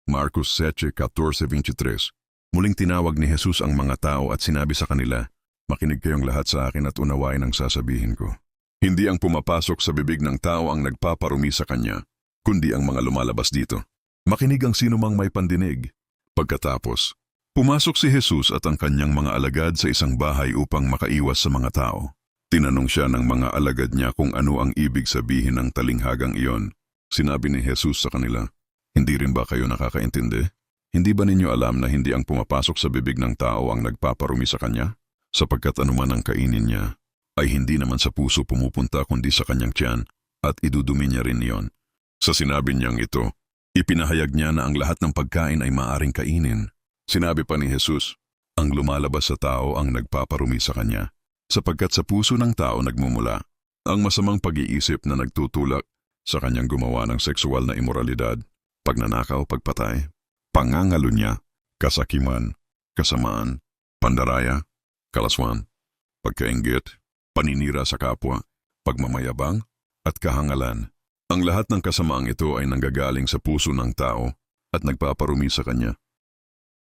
Marcos 7:14-23. Muling tinawag ni Jesus ang mga tao at sinabi sa kanila, "Makinig kayong lahat sa akin at unawain ang sasabihin ko. Hindi ang pumapasok sa bibig ng tao ang nagpaparumi sa kanya, kundi ang mga lumalabas dito. Makinig ang sinumang may pandinig." Pagkatapos, pumasok si Jesus at ang kanyang mga alagad sa isang bahay upang makaiwas sa mga tao. Tinanong siya ng mga alagad niya kung ano ang ibig sabihin ng talinghagang iyon. Sinabi ni Jesus sa kanila, "Hindi rin ba kayo nakakaintindi? Hindi ba ninyo alam na hindi ang pumapasok sa bibig ng tao ang nagpaparumi sa kanya? Sapagkat anuman ang kainin niya, ay hindi naman sa puso pumupunta kundi sa kanyang tiyan at idudumi niya rin iyon." Sa sinabi niyang ito, ipinahayag niya na ang lahat ng pagkain ay maaring kainin. Sinabi pa ni Jesus, "Ang lumalabas sa tao ang nagpaparumi sa kanya, sapagkat sa puso ng tao nagmumula ang masamang pag-iisip na nagtutulak sa kanyang gumawa ng sexual na imoralidad, pagnanakaw, pagpatay, pangangalunya, kasakiman, kasamaan, pandaraya, kalaswan, pagkainggit, paninira sa kapwa, pagmamayabang, at kahangalan. Ang lahat ng kasamaang ito ay nanggagaling sa puso ng tao at nagpaparumi sa kanya."